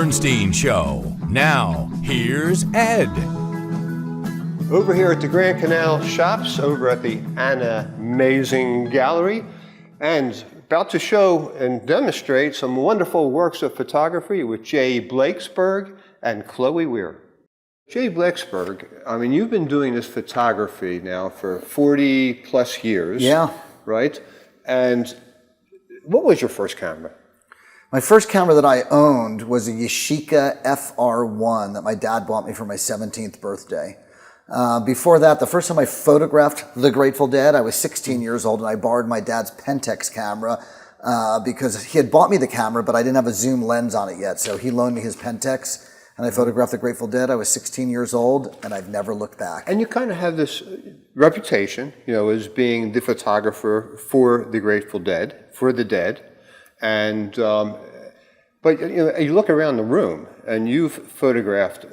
Bernstein Show. Now, here's Ed. Over here at the Grand Canal Shoppes, over at the Animazing Gallery, and about to show and demonstrate some wonderful works of photography with Jay Blakesberg and Chloe Weir. Jay Blakesberg, I mean, you've been doing this photography now for 40 plus years. Yeah. Right? And what was your first camera? My first camera that I owned was a Yashica FR1 that my dad bought me for my 17th birthday. Before that, the first time I photographed the Grateful Dead, I was 16 years old, and I borrowed my dad's Pentax camera because he had bought me the camera, but I didn't have a zoom lens on it yet. So he loaned me his Pentax, and I photographed the Grateful Dead. I was 16 years old, and I've never looked back. And you kind of have this reputation, you know, as being the photographer for the Grateful Dead, for the Dead. And but you know, you look around the room, and you've photographed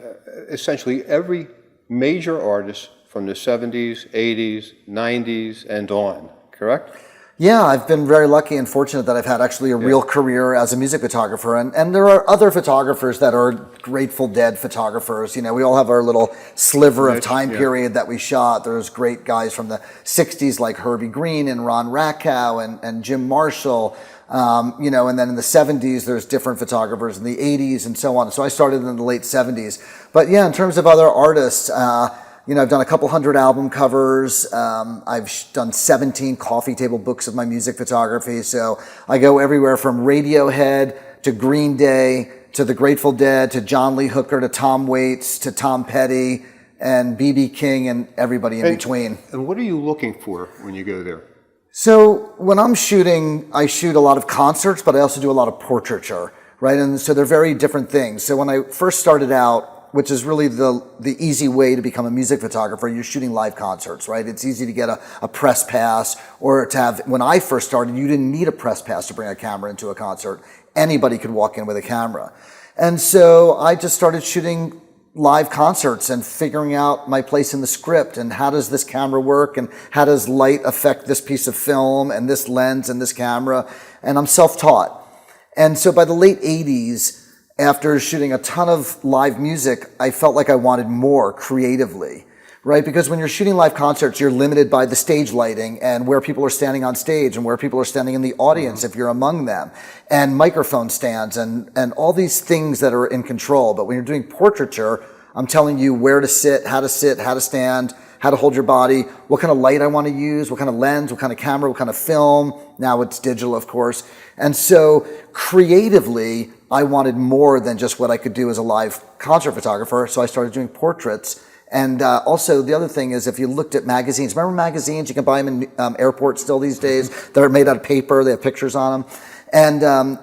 essentially every major artist from the 70s, 80s, 90s, and on, correct? Yeah, I've been very lucky and fortunate that I've had actually a real career as a music photographer. And there are other photographers that are Grateful Dead photographers. You know, we all have our little sliver of time period that we shot. There's great guys from the 60s like Herbie Green and Ron Rackow and Jim Marshall. You know, and then in the 70s, there's different photographers in the 80s and so on. So I started in the late 70s. But yeah, in terms of other artists, you know, I've done a couple hundred album covers. I've done 17 coffee table books of my music photography. So I go everywhere from Radiohead to Green Day to the Grateful Dead to John Lee Hooker to Tom Waits to Tom Petty and B.B. King and everybody in between. And what are you looking for when you go there? So when I'm shooting, I shoot a lot of concerts, but I also do a lot of portraiture, right? And so they're very different things. So when I first started out, which is really the easy way to become a music photographer, you're shooting live concerts, right? It's easy to get a press pass or to have, when I first started, you didn't need a press pass to bring a camera into a concert. Anybody could walk in with a camera. And so I just started shooting live concerts and figuring out my place in the script and how does this camera work and how does light affect this piece of film and this lens and this camera. And I'm self-taught. And so by the late 80s, after shooting a ton of live music, I felt like I wanted more creatively, right? Because when you're shooting live concerts, you're limited by the stage lighting and where people are standing on stage and where people are standing in the audience if you're among them, and microphone stands and all these things that are in control. But when you're doing portraiture, I'm telling you where to sit, how to stand, how to hold your body, what kind of light I want to use, what kind of lens, what kind of camera, what kind of film. Now it's digital, of course. And so creatively, I wanted more than just what I could do as a live concert photographer. So I started doing portraits. And also the other thing is if you looked at magazines, remember magazines? You can buy them in airports still these days. They're made out of paper. They have pictures on them. And,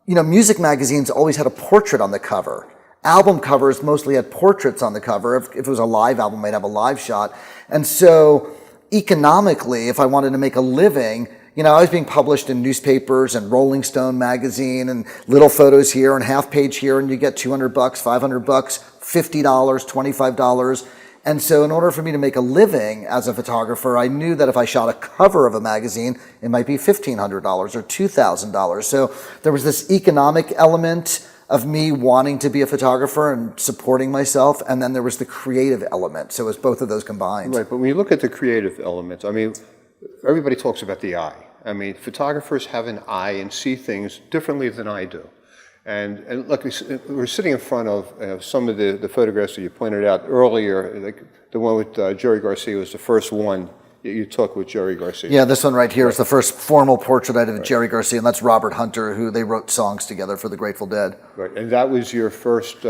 you know, music magazines always had a portrait on the cover. Album covers mostly had portraits on the cover. If it was a live album, I'd have a live shot. And so economically, if I wanted to make a living, you know, I was being published in newspapers and Rolling Stone magazine and little photos here and half page here, and you get $200, $500, $50, $25. And so in order for me to make a living as a photographer, I knew that if I shot a cover of a magazine, it might be $1,500 or $2,000. So there was this economic element of me wanting to be a photographer and supporting myself, and then there was the creative element. So it was both of those combined. Right, but when you look at the creative elements, I mean, everybody talks about the eye. I mean, photographers have an eye and see things differently than I do. And look, we're sitting in front of some of the photographs that you pointed out earlier. Like the one with Jerry Garcia was the first one you took with Jerry Garcia. Yeah, this one right here is the first formal portrait I did of Jerry Garcia, and that's Robert Hunter, who they wrote songs together for the Grateful Dead. Right, and that was your first...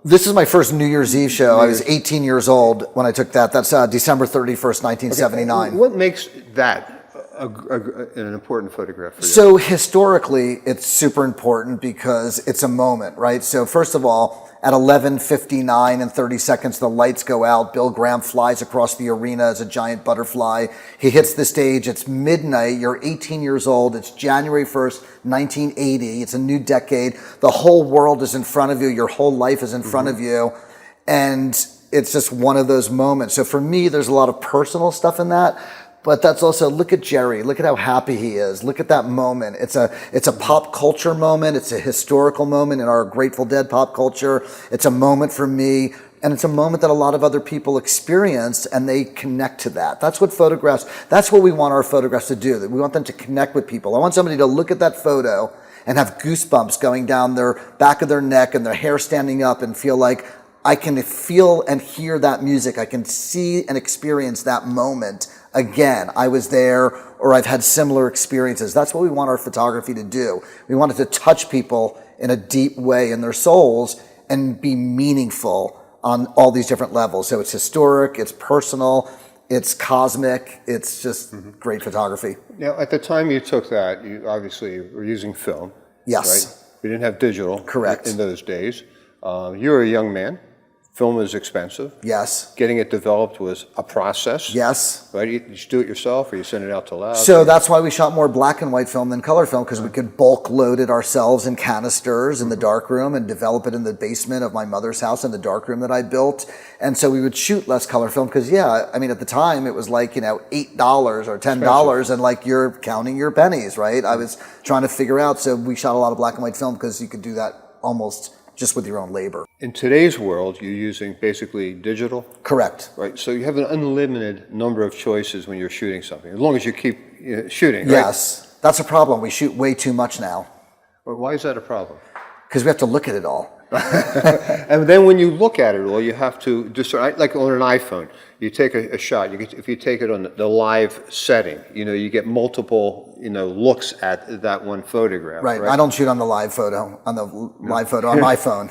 This is my first New Year's Eve show. I was 18 years old when I took that. That's December 31st, 1979. Okay. What makes that an important photograph for you? So historically, it's super important because it's a moment, right? So first of all, at 11:59 and 30 seconds, the lights go out. Bill Graham flies across the arena as a giant butterfly. He hits the stage. It's midnight. You're 18 years old. It's January 1st, 1980. It's a new decade. The whole world is in front of you. Your whole life is in front of you. And it's just one of those moments. So for me, there's a lot of personal stuff in that. But that's also, look at Jerry, look at how happy he is, look at that moment. It's a pop culture moment, it's a historical moment in our Grateful Dead pop culture, it's a moment for me, and it's a moment that a lot of other people experience, and they connect to that. That's what photographs, that's what we want our photographs to do, that we want them to connect with people. I want somebody to look at that photo and have goosebumps going down their back of their neck and their hair standing up and feel like, I can feel and hear that music, I can see and experience that moment again. I was there, or I've had similar experiences. That's what we want our photography to do. We want it to touch people in a deep way in their souls and be meaningful on all these different levels. So it's historic, it's personal, it's cosmic, it's just great photography. Now, at the time you took that, you obviously were using film. Yes. Right? We didn't have digital. Correct. In those days. You were a young man. Film was expensive. Yes. Getting it developed was a process. Yes. Right? You just do it yourself, or you send it out to labs? So that's why we shot more black and white film than color film, because we could bulk load it ourselves in canisters in the darkroom and develop it in the basement of my mother's house in the darkroom that I built. And so we would shoot less color film because, yeah, I mean, at the time it was like, you know, $8 or $10 and like you're counting your pennies, right? I was trying to figure out. So we shot a lot of black and white film because you could do that almost just with your own labor. In today's world, you're using basically digital? Correct. Right, so you have an unlimited number of choices when you're shooting something, as long as you keep shooting, right? Yes, that's a problem. We shoot way too much now. Well, why is that a problem? Because we have to look at it all. And then when you look at it all, you have to discern, like on an iPhone, you take a shot, if you take it on the live setting, you get multiple, looks at that one photograph. Right. I don't shoot on the live photo, on my phone.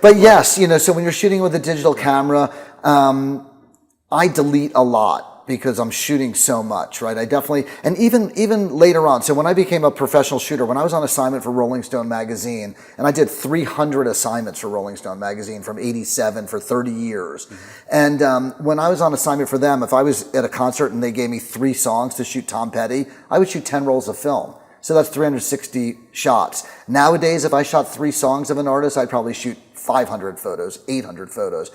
But yes, so when you're shooting with a digital camera, I delete a lot because I'm shooting so much, right? I definitely, and even later on, so when I became a professional shooter, when I was on assignment for Rolling Stone magazine, and I did 300 assignments for Rolling Stone magazine from '87 for 30 years. And when I was on assignment for them, if I was at a concert and they gave me 3 songs to shoot Tom Petty, I would shoot 10 rolls of film. So that's 360 shots. Nowadays, if I shot 3 songs of an artist, I'd probably shoot 500 photos, 800 photos.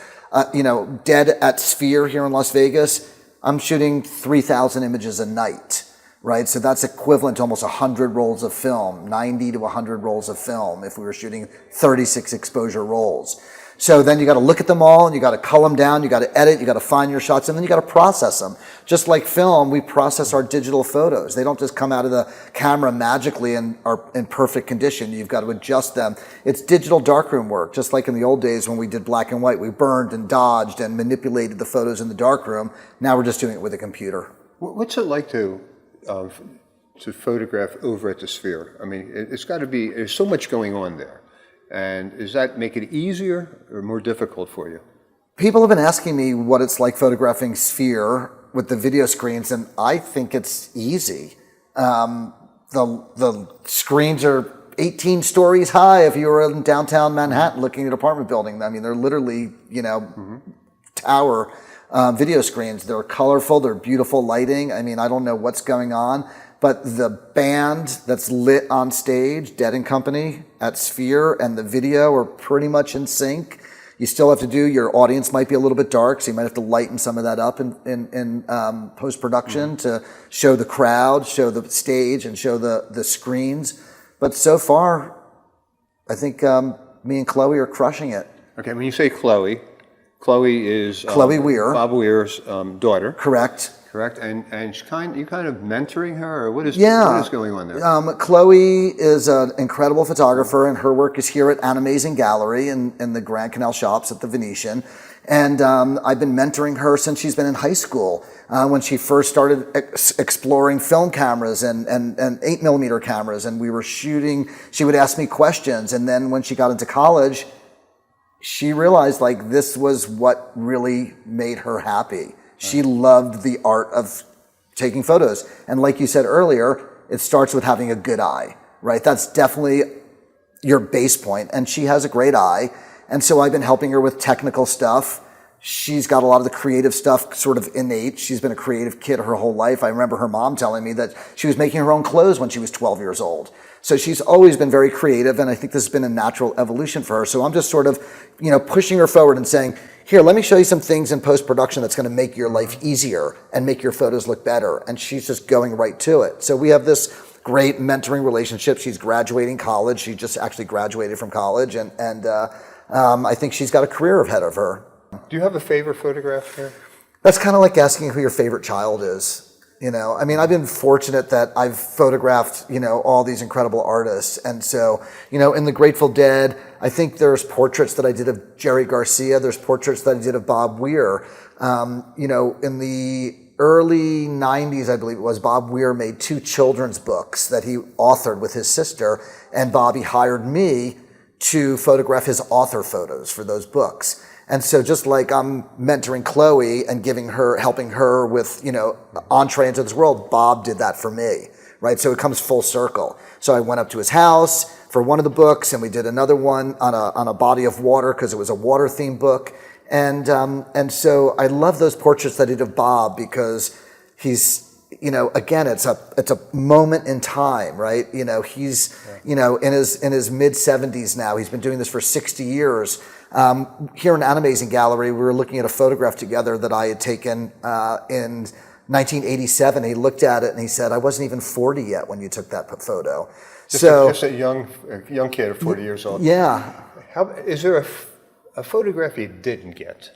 Dead at Sphere here in Las Vegas, I'm shooting 3,000 images a night, right? So that's equivalent to almost 100 rolls of film, 90 to 100 rolls of film if we were shooting 36 exposure rolls. So then you got to look at them all, and you got to cull them down, you got to edit, you got to find your shots, and then you got to process them. Just like film, we process our digital photos. They don't just come out of the camera magically and are in perfect condition. You've got to adjust them. It's digital darkroom work, just like in the old days when we did black and white. We burned and dodged and manipulated the photos in the darkroom. Now we're just doing it with a computer. What's it like to photograph over at the Sphere? I mean, it's got to be, there's so much going on there. And does that make it easier or more difficult for you? People have been asking me what it's like photographing Sphere with the video screens, and I think it's easy. The screens are 18 stories high if you were in downtown Manhattan looking at apartment building. I mean, they're literally, tower video screens. They're colorful, they're beautiful lighting. I mean, I don't know what's going on. But the band that's lit on stage, Dead & Company at Sphere, and the video are pretty much in sync. You still have to do, your audience might be a little bit dark, so you might have to lighten some of that up in post-production to show the crowd, show the stage, and show the screens. But so far, I think me and Chloe are crushing it. Okay, when you say Chloe is... Chloe Weir. Bob Weir's daughter. Correct. Correct, and you kind of mentoring her, or what is going on there? Chloe is an incredible photographer, and her work is here at Animazing Gallery in the Grand Canal Shoppes at the Venetian. And I've been mentoring her since she's been in high school, when she first started exploring film cameras and 8mm cameras, and we were shooting. She would ask me questions, and then when she got into college, she realized like this was what really made her happy. She loved the art of taking photos. And like you said earlier, it starts with having a good eye, right? That's definitely your base point. And she has a great eye. And so I've been helping her with technical stuff. She's got a lot of the creative stuff sort of innate. She's been a creative kid her whole life. I remember her mom telling me that she was making her own clothes when she was 12 years old. So she's always been very creative, and I think this has been a natural evolution for her. So I'm just sort of, pushing her forward and saying, here, let me show you some things in post-production that's going to make your life easier and make your photos look better. And she's just going right to it. So we have this great mentoring relationship. She's graduating college. She just actually graduated from college, and I think she's got a career ahead of her. Do you have a favorite photograph here? That's kind of like asking who your favorite child is. I've been fortunate that I've photographed, all these incredible artists. And so, in the Grateful Dead, I think there's portraits that I did of Jerry Garcia. There's portraits that I did of Bob Weir. In the early 90s, I believe it was, Bob Weir made 2 children's books that he authored with his sister. And Bobby hired me to photograph his author photos for those books. And so just like I'm mentoring Chloe and helping her with, entree into this world, Bob did that for me, right? So it comes full circle. So I went up to his house for one of the books, and we did another one on a body of water because it was a water-themed book. And so I love those portraits that I did of Bob because he's, again, it's a moment in time, right? He's, in his mid-70s now. He's been doing this for 60 years. Here in Animazing Gallery, we were looking at a photograph together that I had taken in 1987. He looked at it and he said, I wasn't even 40 yet when you took that photo. Just a young kid of 40 years old. Yeah. Is there a photograph you didn't get?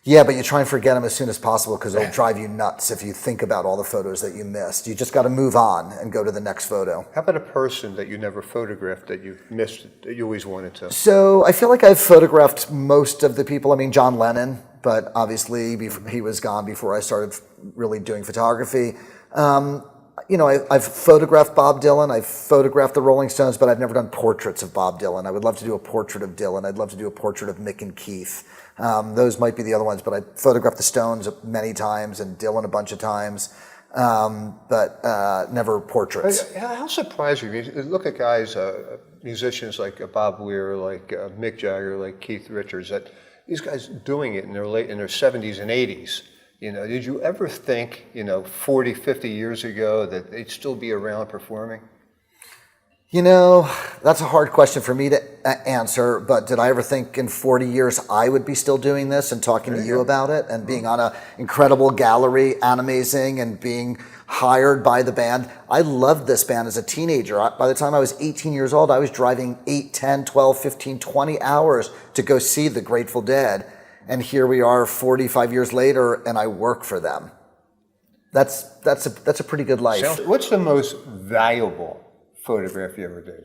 Yeah, but you try and forget them as soon as possible because it'll drive you nuts if you think about all the photos that you missed. You just got to move on and go to the next photo. How about a person that you never photographed that you missed, that you always wanted to? So I feel like I've photographed most of the people. I mean, John Lennon, but obviously he was gone before I started really doing photography. I've photographed Bob Dylan, I've photographed the Rolling Stones, but I've never done portraits of Bob Dylan. I would love to do a portrait of Dylan. I'd love to do a portrait of Mick and Keith. Those might be the other ones, but I photographed the Stones many times and Dylan a bunch of times, but never portraits. How surprising. You look at guys, musicians like Bob Weir, like Mick Jagger, like Keith Richards, that these guys doing it in their 70s and 80s. Did you ever think, 40, 50 years ago that they'd still be around performing? That's a hard question for me to answer, but did I ever think in 40 years I would be still doing this and talking to you about it and being on an incredible gallery, Animazing, and being hired by the band? I loved this band as a teenager. By the time I was 18 years old, I was driving 8, 10, 12, 15, 20 hours to go see the Grateful Dead. And here we are 45 years later, and I work for them. That's a pretty good life. What's the most valuable photograph you ever did?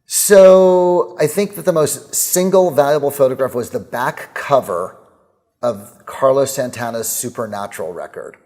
So I think that the most single valuable photograph was the back cover of Carlos Santana's Supernatural record.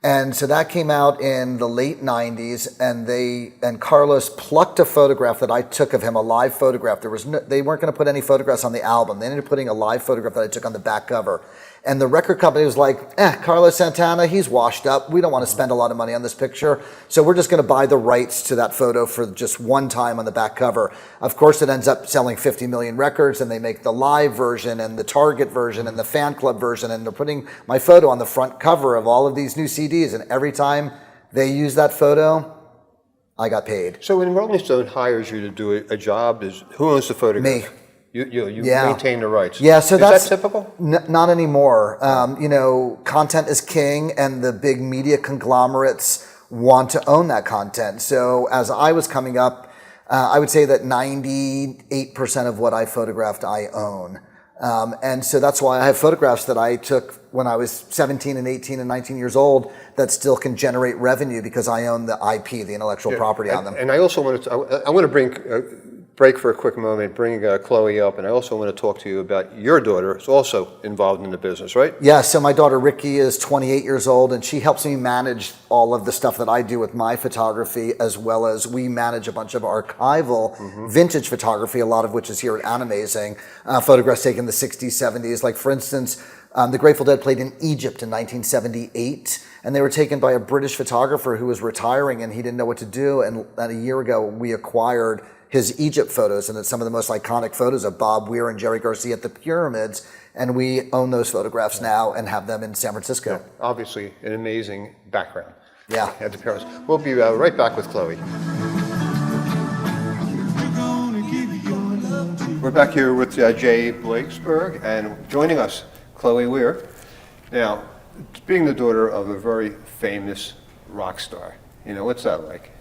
And so that came out in the late 90s, and Carlos plucked a photograph that I took of him, a live photograph. They weren't going to put any photographs on the album. They ended up putting a live photograph that I took on the back cover. And the record company was like, Carlos Santana, he's washed up. We don't want to spend a lot of money on this picture. So we're just going to buy the rights to that photo for just one time on the back cover. Of course, it ends up selling 50 million records, and they make the live version and the Target version and the fan club version, and they're putting my photo on the front cover of all of these new CDs. And every time they use that photo, I got paid. So when Rolling Stone hires you to do a job, who owns the photograph? Me. You maintain the rights. Yeah, so that's typical? Not anymore. Content is king, and the big media conglomerates want to own that content. So as I was coming up, I would say that 98% of what I photographed, I own. And so that's why I have photographs that I took when I was 17 and 18 and 19 years old that still can generate revenue because I own the IP, the intellectual property on them. And I also I want to bring break for a quick moment, bring Chloe up, and I also want to talk to you about your daughter who's also involved in the business, right? Yeah, so my daughter Ricky is 28 years old, and she helps me manage all of the stuff that I do with my photography, as well as we manage a bunch of archival vintage photography, a lot of which is here at Animazing, photographs taken in the 60s, 70s. Like, for instance, the Grateful Dead played in Egypt in 1978, and they were taken by a British photographer who was retiring, and he didn't know what to do, and a year ago we acquired his Egypt photos, and it's some of the most iconic photos of Bob Weir and Jerry Garcia at the pyramids. And we own those photographs now and have them in San Francisco. Yeah, obviously, an amazing background. Yeah. At the Paris. We'll be right back with Chloe. We're back here with Jay Blakesberg, and joining us, Chloe Weir. Now, being the daughter of a very famous rock star, what's that like?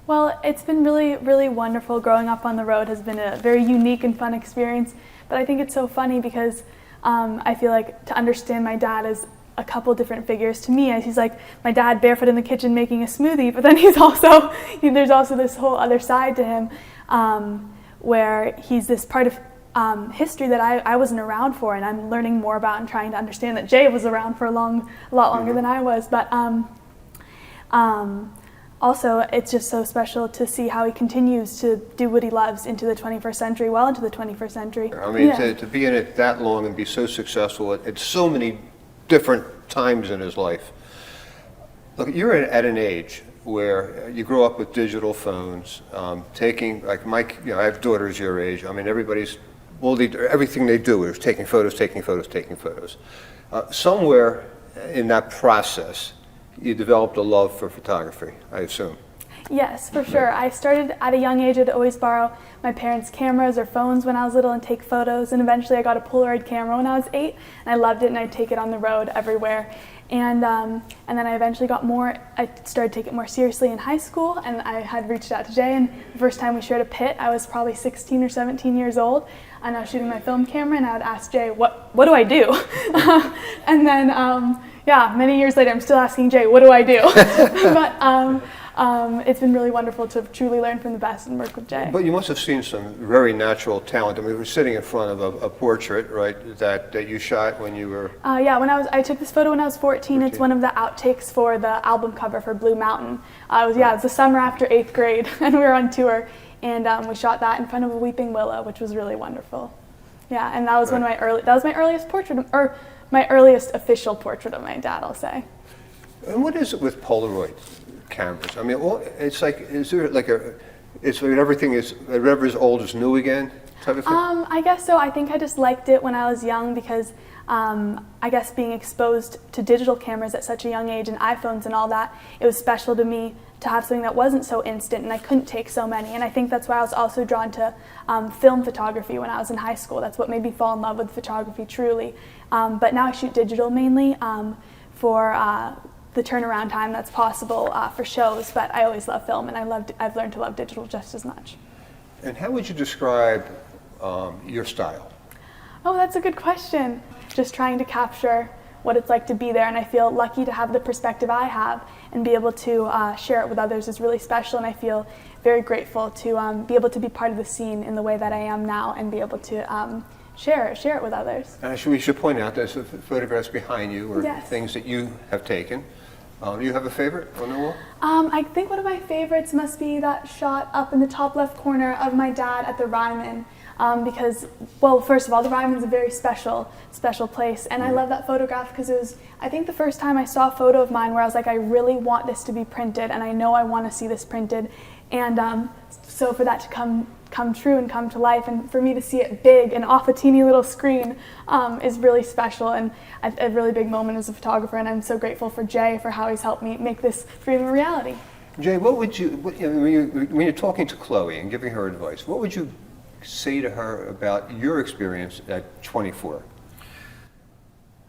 Well, it's been really, really wonderful. Growing up on the road has been a very unique and fun experience. But I think it's so funny because I feel like to understand my dad as a couple different figures to me. He's like my dad barefoot in the kitchen making a smoothie, but then there's also this whole other side to him where he's this part of history that I wasn't around for, and I'm learning more about and trying to understand that Jay was around for a lot longer than I was. But also, it's just so special to see how he continues to do what he loves into the 21st century, well into the 21st century. I mean, to be in it that long and be so successful at so many different times in his life. Look, you're at an age where you grow up with digital phones, taking, like Mike, I have daughters your age. I mean, everything they do is taking photos. Somewhere in that process, you developed a love for photography, I assume. Yes, for sure. I started at a young age. I'd always borrow my parents' cameras or phones when I was little and take photos. And eventually I got a Polaroid camera when I was 8, and I loved it, and I'd take it on the road everywhere. And then I eventually I started taking it more seriously in high school, and I had reached out to Jay, and the first time we shared a pit, I was probably 16 or 17 years old, and I was shooting my film camera, and I would ask Jay, what do I do? And then, many years later, I'm still asking Jay, what do I do? But it's been really wonderful to truly learn from the best and work with Jay. But you must have seen some very natural talent. I mean, we're sitting in front of a portrait, right, that you shot when you were... I took this photo when I was 14. It's one of the outtakes for the album cover for Blue Mountain. It was the summer after 8th grade, and we were on tour, and we shot that in front of a weeping willow, which was really wonderful. Yeah, and that was my earliest portrait, or my earliest official portrait of my dad, I'll say. And what is it with Polaroid cameras? I mean, it's like, is there like it's like everything is, whatever is old is new again type of thing? I guess so. I think I just liked it when I was young because I guess being exposed to digital cameras at such a young age and iPhones and all that, it was special to me to have something that wasn't so instant, and I couldn't take so many. And I think that's why I was also drawn to film photography when I was in high school. That's what made me fall in love with photography truly. But now I shoot digital mainly for the turnaround time that's possible for shows, but I always love film, and I've learned to love digital just as much. And how would you describe your style? Oh, that's a good question. Just trying to capture what it's like to be there, and I feel lucky to have the perspective I have and be able to share it with others is really special, and I feel very grateful to be able to be part of the scene in the way that I am now and be able to share it with others. We should point out there's photographs behind you or Yes. things that you have taken. Do you have a favorite on the wall? I think one of my favorites must be that shot up in the top left corner of my dad at the Ryman. Because, well, first of all, the Ryman's a very special place, and I love that photograph because it was, I think, the first time I saw a photo of mine where I was like, I really want this to be printed, and I know I want to see this printed, and so for that to come true and come to life, and for me to see it big and off a teeny little screen is really special and a really big moment as a photographer, and I'm so grateful for Jay for how he's helped me make this dream a reality. Jay, when you're talking to Chloe and giving her advice, what would you say to her about your experience at 24?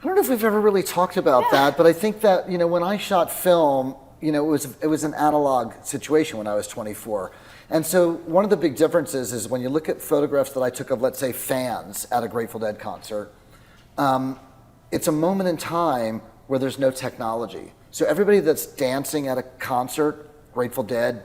I don't know if we've ever really talked about that, but I think that, when I shot film, it was an analog situation when I was 24. And so one of the big differences is when you look at photographs that I took of, let's say, fans at a Grateful Dead concert, it's a moment in time where there's no technology. So everybody that's dancing at a concert, Grateful Dead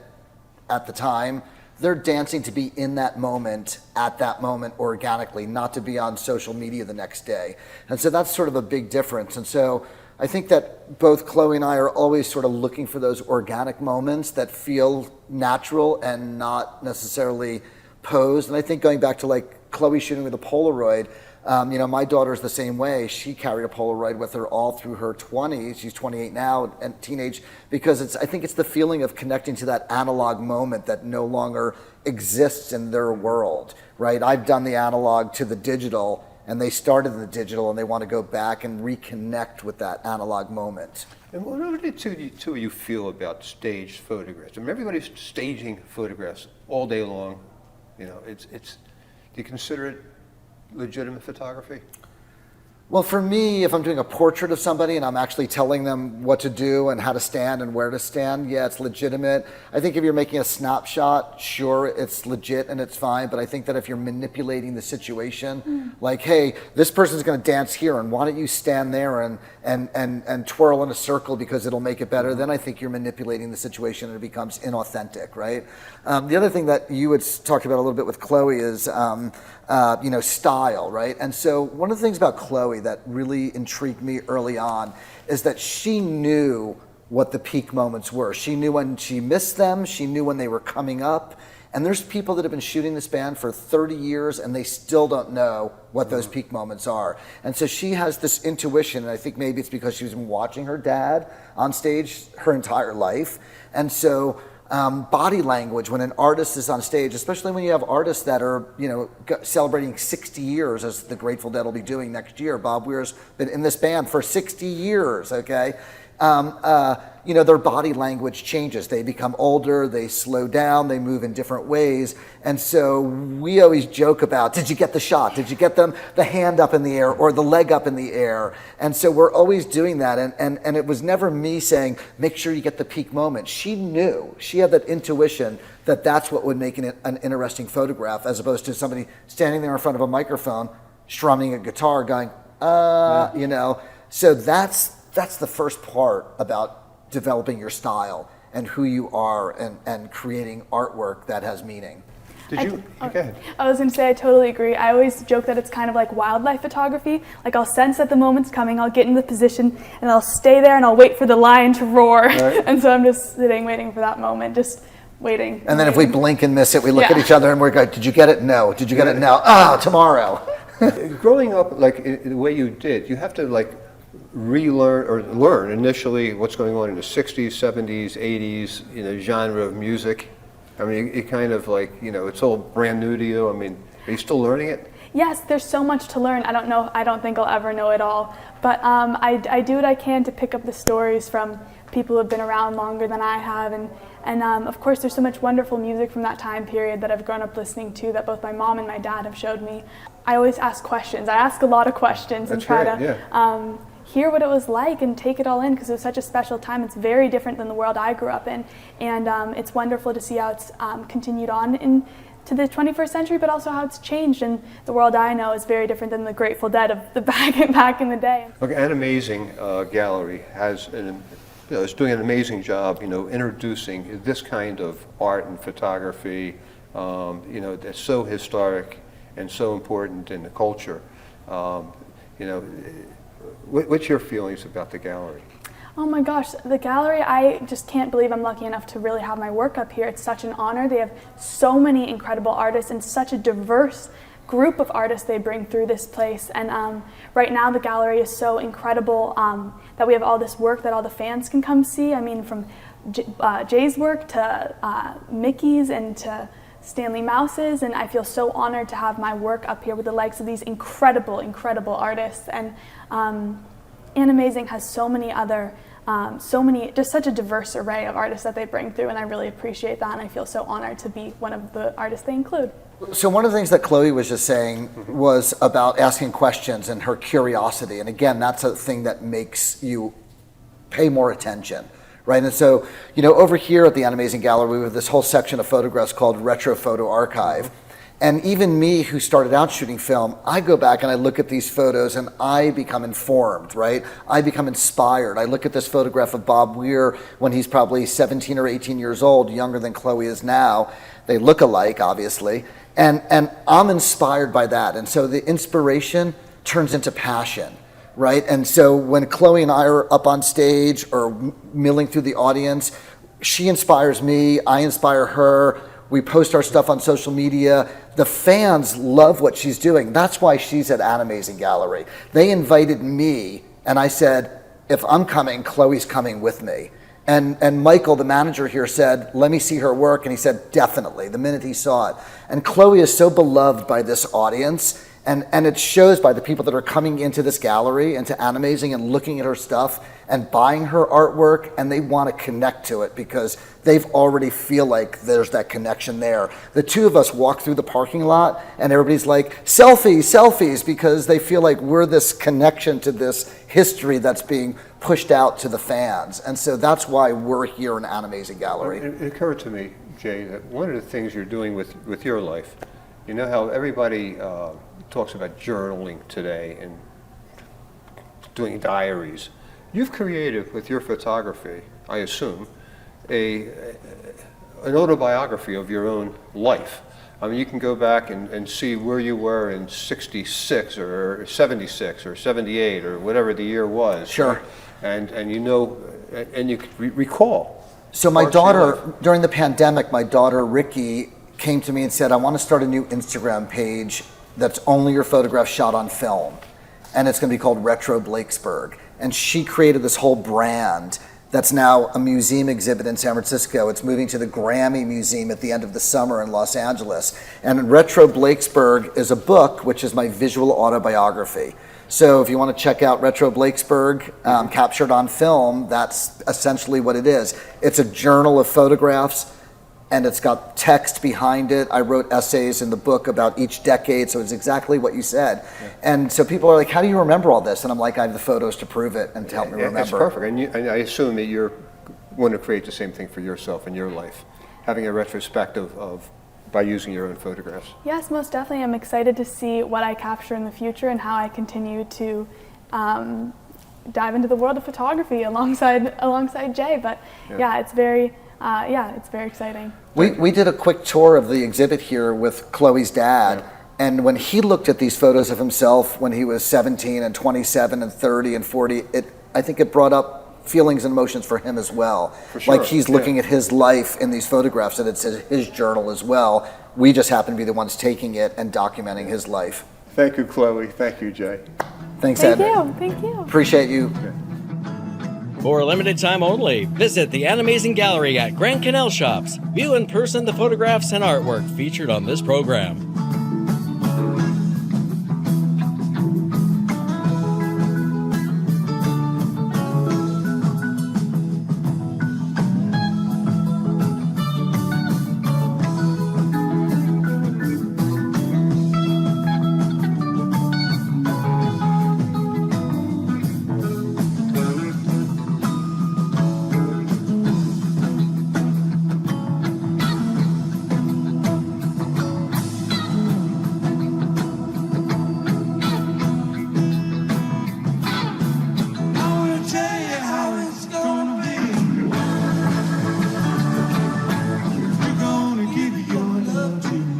at the time, they're dancing to be in that moment, at that moment, organically, not to be on social media the next day. And so that's sort of a big difference. And so I think that both Chloe and I are always sort of looking for those organic moments that feel natural and not necessarily posed. And I think going back to like Chloe shooting with a Polaroid, my daughter's the same way. She carried a Polaroid with her all through her 20s. She's 28 now and teenage, because I think it's the feeling of connecting to that analog moment that no longer exists in their world, right? I've done the analog to the digital, and they started in the digital and they want to go back and reconnect with that analog moment. And what do the two of you feel about staged photographs? I mean, everybody's staging photographs all day long. You know, do you consider it legitimate photography? Well, for me, if I'm doing a portrait of somebody and I'm actually telling them what to do and how to stand and where to stand, yeah, it's legitimate. I think if you're making a snapshot, sure, it's legit and it's fine. But I think that if you're manipulating the situation, like, hey, this person's going to dance here, and why don't you stand there and twirl in a circle because it'll make it better, then I think you're manipulating the situation and it becomes inauthentic, right? The other thing that you had talked about a little bit with Chloe is, style, right? And so one of the things about Chloe that really intrigued me early on is that she knew what the peak moments were. She knew when she missed them. She knew when they were coming up. And there's people that have been shooting this band for 30 years and they still don't know what those peak moments are. And so she has this intuition, and I think maybe it's because she's been watching her dad on stage her entire life. And so body language when an artist is on stage, especially when you have artists that are, celebrating 60 years, as the Grateful Dead will be doing next year. Bob Weir's been in this band for 60 years, okay? Their body language changes. They become older, they slow down, they move in different ways. And so we always joke about, did you get the shot? Did you get the hand up in the air or the leg up in the air? And so we're always doing that. And it was never me saying, make sure you get the peak moment. She knew, she had that intuition that that's what would make an interesting photograph, as opposed to somebody standing there in front of a microphone, strumming a guitar going, So that's the first part about developing your style and who you are and creating artwork that has meaning. Go ahead. I was going to say, I totally agree. I always joke that it's kind of like wildlife photography. Like, I'll sense that the moment's coming, I'll get in the position, and I'll stay there and I'll wait for the lion to roar. Right. And so I'm just sitting, waiting for that moment, just waiting. And then if we blink and miss it, we look at each other and we're going, did you get it? No. Did you get it? No. Tomorrow. Growing up, the way you did, you have to, relearn or learn initially what's going on in the 60s, 70s, 80s, genre of music. I mean, it kind of it's all brand new to you. I mean, are you still learning it? Yes, there's so much to learn. I don't think I'll ever know it all. But I do what I can to pick up the stories from people who have been around longer than I have. And of course, there's so much wonderful music from that time period that I've grown up listening to that both my mom and my dad have showed me. I always ask questions. I ask a lot of questions and try to hear what it was like and take it all in, because it was such a special time. It's very different than the world I grew up in, and it's wonderful to see how it's continued on into the 21st century, but also how it's changed. And the world I know is very different than the Grateful Dead of the back in the day. Okay, Animazing Gallery has is doing an amazing job, introducing this kind of art and photography, that's so historic and so important in the culture. What's your feelings about the gallery? Oh my gosh, the gallery, I just can't believe I'm lucky enough to really have my work up here. It's such an honor. They have so many incredible artists and such a diverse group of artists they bring through this place. And right now the gallery is so incredible that we have all this work that all the fans can come see. I mean, from Jay's work to Mickey's and to Stanley Mouse's, and I feel so honored to have my work up here with the likes of these incredible artists. And Animazing has so many other, just such a diverse array of artists that they bring through, and I really appreciate that, and I feel so honored to be one of the artists they include. So one of the things that Chloe was just saying was about asking questions and her curiosity, and again, that's a thing that makes you pay more attention. Right, and so, over here at the Animazing Gallery, we have this whole section of photographs called Retro Photo Archive. And even me, who started out shooting film, I go back and I look at these photos and I become informed, right? I become inspired. I look at this photograph of Bob Weir when he's probably 17 or 18 years old, younger than Chloe is now. They look alike, obviously. And I'm inspired by that. And so the inspiration turns into passion. Right, and so when Chloe and I are up on stage or milling through the audience, she inspires me, I inspire her, we post our stuff on social media. The fans love what she's doing. That's why she's at Animazing Gallery. They invited me, and I said, if I'm coming, Chloe's coming with me. And Michael, the manager here, said, let me see her work, and he said, definitely, the minute he saw it. And Chloe is so beloved by this audience. And it shows by the people that are coming into this gallery, into Animazing, and looking at her stuff and buying her artwork, and they want to connect to it because they've already feel like there's that connection there. The two of us walk through the parking lot and everybody's like, selfies, selfies, because they feel like we're this connection to this history that's being pushed out to the fans. And so that's why we're here in Animazing Gallery. It occurred to me, Jay, that one of the things you're doing with your life, you know how everybody talks about journaling today and doing diaries. You've created with your photography, I assume, an autobiography of your own life. I mean, you can go back and see where you were in 66 or 76 or 78 or whatever the year was. Sure. And you know, and you could recall. So my daughter, during the pandemic, my daughter Ricky came to me and said, I want to start a new Instagram page that's only your photographs shot on film. And it's going to be called Retro Blakesberg. And she created this whole brand that's now a museum exhibit in San Francisco. It's moving to the Grammy Museum at the end of the summer in Los Angeles. And Retro Blakesberg is a book, which is my visual autobiography. So if you want to check out Retro Blakesberg, captured on film, that's essentially what it is. It's a journal of photographs, and it's got text behind it. I wrote essays in the book about each decade, so it's exactly what you said. Yeah. And so people are like, how do you remember all this? And I'm like, I have the photos to prove it and to help me remember. It's perfect, and I assume that you're want to create the same thing for yourself in your life, having a retrospective of by using your own photographs. Yes, most definitely. I'm excited to see what I capture in the future and how I continue to dive into the world of photography alongside Jay. But yeah, it's very exciting. We did a quick tour of the exhibit here with Chloe's dad, and when he looked at these photos of himself when he was 17 and 27 and 30 and 40, I think it brought up feelings and emotions for him as well. For sure. Like he's looking at his life in these photographs, and it's his journal as well. We just happen to be the ones taking it and documenting his life. Thank you, Chloe. Thank you, Jay. Thanks, Ed. Thank you. Appreciate you. For a limited time only, visit the Animazing Gallery at Grand Canal Shoppes. View in person the photographs and artwork featured on this program. Give your love to me.